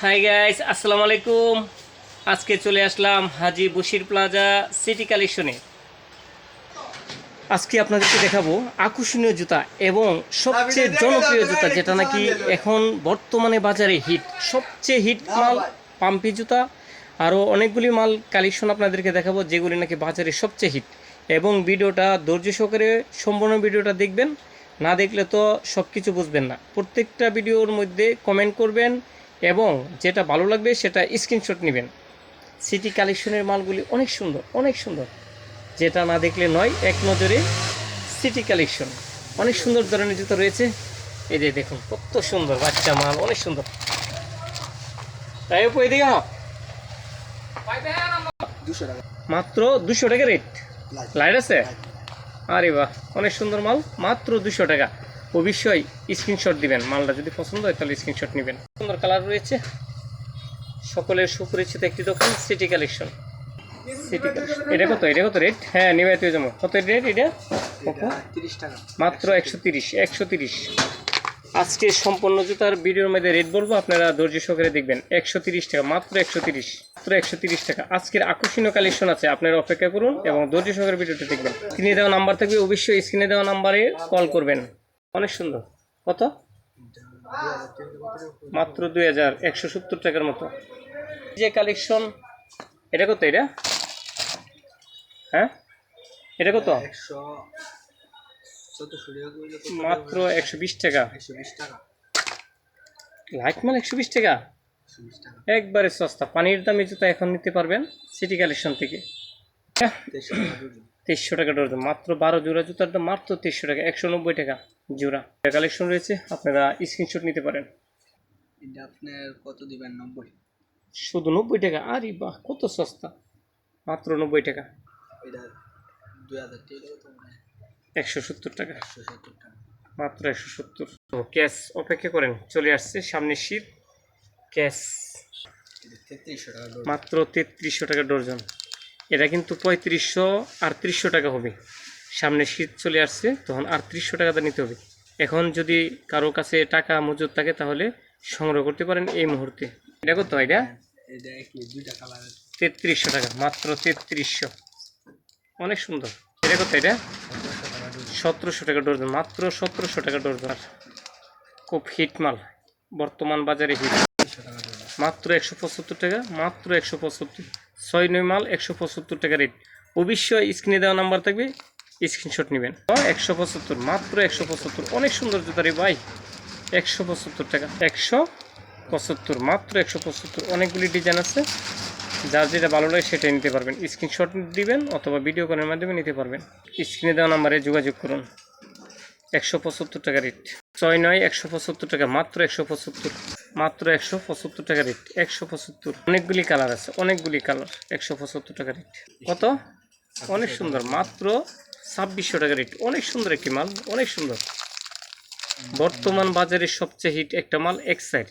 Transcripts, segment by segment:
Hi guys, আসসালামু আলাইকুম। আজকে চলে আসলাম হাজি বশির প্লাজা সিটি কালেকশনে। আজকে আপনাদেরকে দেখাবো আকর্ষণীয় জুতা এবং সবচেয়ে জনপ্রিয় জুতা, যেটা নাকি এখন বর্তমানে বাজারে হিট, সবচেয়ে হিট মাল পাম্পি জুতা। আরও অনেকগুলি মাল কালেকশন আপনাদেরকে দেখাবো যেগুলি নাকি বাজারে সবচেয়ে হিট। এবং ভিডিওটা ধৈর্য সহকারে সম্পূর্ণ ভিডিওটা দেখবেন, না দেখলে তো সব কিছু বুঝবেন না। প্রত্যেকটা ভিডিওর মধ্যে কমেন্ট করবেন এবং যেটা ভালো লাগবে সেটা স্ক্রিনশট নেবেন। সিটি কালেকশনের মালগুলি অনেক সুন্দর, অনেক সুন্দর, যেটা না দেখলে নয়। এক নজরে সিটি কালেকশন, অনেক সুন্দর ধরনের জুতো রয়েছে। এই যে দেখুন কত সুন্দর বাচ্চা মাল, অনেক সুন্দর। তাই ওই দিকে মাত্র 200 টাকা রেট। লাইট আছে? আরে বাহ, অনেক সুন্দর মাল, মাত্র 200 টাকা। অবশ্যই স্ক্রিনশট দিবেন, মালটা যদি পছন্দ হয় তাহলে স্ক্রিনশট নেবেন। সুন্দর কালার রয়েছে, সকলের সুপরিচিত একটি দোকান সিটি কালেকশন। সিটি কালেকশন এটা কত রেট? হ্যাঁ, নিবে তুই জমা কত রেট? এটা 30 টাকা মাত্র। 130। আজকে সম্পূর্ণ জুতার ভিডিওর মধ্যে রেট বলবো, আপনারা ধৈর্য সহকারে দেখবেন। 130 টাকা, মাত্র 130 টাকা। আজকের আকর্ষণীয় কালেকশন আছে, আপনারা অপেক্ষা করুন এবং ধৈর্য সহকারে ভিডিওটা দেখবেন। স্ক্রিনে দেওয়া নাম্বার থাকবে, অবশ্যই স্ক্রিনে দেওয়া নাম্বারে কল করবেন। অনেক সুন্দর। কত? মাত্র 2170 টাকার মতো যে কালেকশন। এটা কত? এটা হ্যাঁ, এটা কত? মাত্র 120 টাকা। লাইট মাল 120 টাকা, একবারে সস্তা। পানির দামে জুতা এখন নিতে পারবেন সিটি কালেকশন থেকে। 2300 টাকা ডজন, মাত্র 12 জোড়া জুতার দাম মাত্র 2300 টাকা, 190 টাকা জোড়া। কালেকশন রয়েছে, আপনারা স্ক্রিনশট নিতে পারেন। এটা আপনার কত দিবেন? 90, শুধু 90 টাকা? আরে বাহ, কত সস্তা, মাত্র 90 টাকা। এটা 2000 টাকা, 170 টাকা, 170 টাকা মাত্র 170। তো ক্যাশ অপেক্ষা করেন, চলে আসছে সামনে শীত। ক্যাশ এটা 3300 টাকা, মাত্র 3300 টাকা ডর্জন। এটা কিন্তু 3500 আর 300 টাকা হবে। সামনে শীত চলে আসছে, তখন আর 300 টাকাটা নিতে হবে। এখন যদি কারো কাছে টাকা মজুদ থাকে তাহলে সংগ্রহ করতে পারেন এই মুহূর্তে। এটা কত? এটা এটা কি দুইটা কালার? 3300 টাকা, মাত্র 3300। অনেক সুন্দর। এটা কত? এটা 1700 টাকা ডর্জন, মাত্র 1700 টাকা ডর্জন। খুব হিট মাল, বর্তমান বাজারে হিট। মাত্র 175 টাকা, মাত্র 175। 6-9 মাল 175 টাকা রেট। অবশ্যই স্ক্রিনে দেওয়া নাম্বার থাকবে, স্ক্রিনশট নেবেন। 175, মাত্র 175। অনেক সুন্দর জুতা রে ভাই, 175 টাকা। 175, মাত্র 175। অনেকগুলি ডিজাইন আছে, যার যেটা ভালো লাগে সেটাই নিতে পারবেন। স্ক্রিনশট দিবেন অথবা ভিডিও কলের মাধ্যমে নিতে পারবেন। স্ক্রিনে দেওয়া নাম্বারে যোগাযোগ করুন। 175 টাকা রেট। 6-9 175 টাকা, মাত্র 175, মাত্র 175 টাকা রেট। 175, অনেকগুলি কালার আছে, অনেকগুলি কালার। 175 টাকা রেট। কত? অনেক সুন্দর, মাত্র 2600 টাকা রেট। অনেক সুন্দর একটি মাল, অনেক সুন্দর। বর্তমান বাজারে সবচেয়ে হিট একটা মাল এক্সাইড,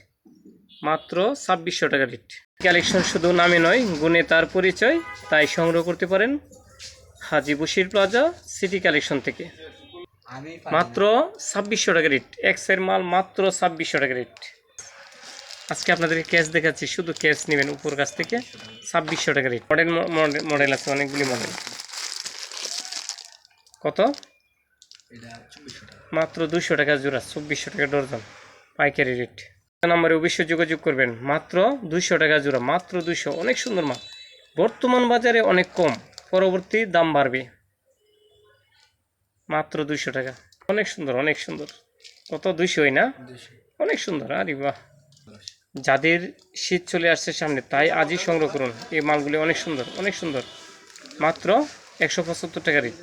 মাত্র 2600 টাকা রেট। কালেকশন শুধু নামে নয়, গুণে তার পরিচয়, তাই সংগ্রহ করতে পারেন হাজি বশির প্লাজা সিটি কালেকশন থেকে। মাত্র 2600 টাকা রেট। এক্সের মাল মাত্র 2600 টাকা রেট। আজকে আপনাদেরকে ক্যাশ দেখাচ্ছি, শুধু ক্যাশ নেবেন উপর কাছ থেকে। 2600 টাকা রেট। মডেল আছে, অনেকগুলি মডেল। কত? মাত্র 200 টাকা জোড়া, 2400 টাকা ডর্জন, পাইকারি রেট। নাম্বারে অবশ্যই যোগাযোগ করবেন। মাত্র 200 টাকা জোড়া, মাত্র 200। অনেক সুন্দর মাল, বর্তমান বাজারে অনেক কম, পরবর্তী দাম বাড়বে। মাত্র 200 টাকা, অনেক সুন্দর, অনেক সুন্দর। কত? 200 না? অনেক সুন্দর। আরে বাহ, যাদের শীত চলে আসছে সামনে তাই আজই সংগ্রহ করুন এই মালগুলি, অনেক সুন্দর, অনেক সুন্দর। মাত্র 175 টাকা রেট।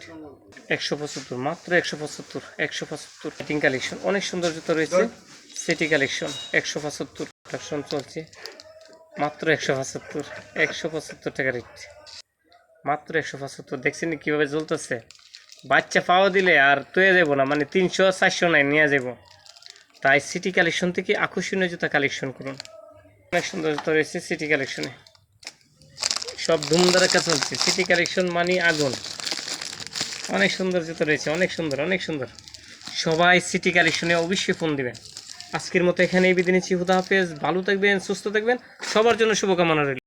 175, মাত্র 175। 175 ফিটিং কালেকশন, অনেক সুন্দর জুতো রয়েছে সিটি কালেকশন। 175 কালেকশন চলছে, মাত্র 175। 175 টাকা রেট, মাত্র 175। দেখছেন কীভাবে জ্বলতেছে? বাচ্চা পাওয়া দিলে আর তৈরি যাবো না, মানে 300-400 নাই নিয়ে যাব। তাই সিটি কালেকশন থেকে আকর্ষণীয় জুতা কালেকশন করুন। অনেক সুন্দর জুতা রয়েছে সিটি কালেকশনে, সব ধুমধারাক্কা চলছে। সিটি কালেকশন মানে আগুন। অনেক সুন্দর জুতো রয়েছে, অনেক সুন্দর, অনেক সুন্দর। সবাই সিটি কালেকশনে অবশ্যই ফোন দিবেন। আজকের মতো এখানেই বিদায় নিচ্ছি। খুদা হাফেজ, ভালো থাকবেন, সুস্থ থাকবেন, সবার জন্য শুভকামনা রইল।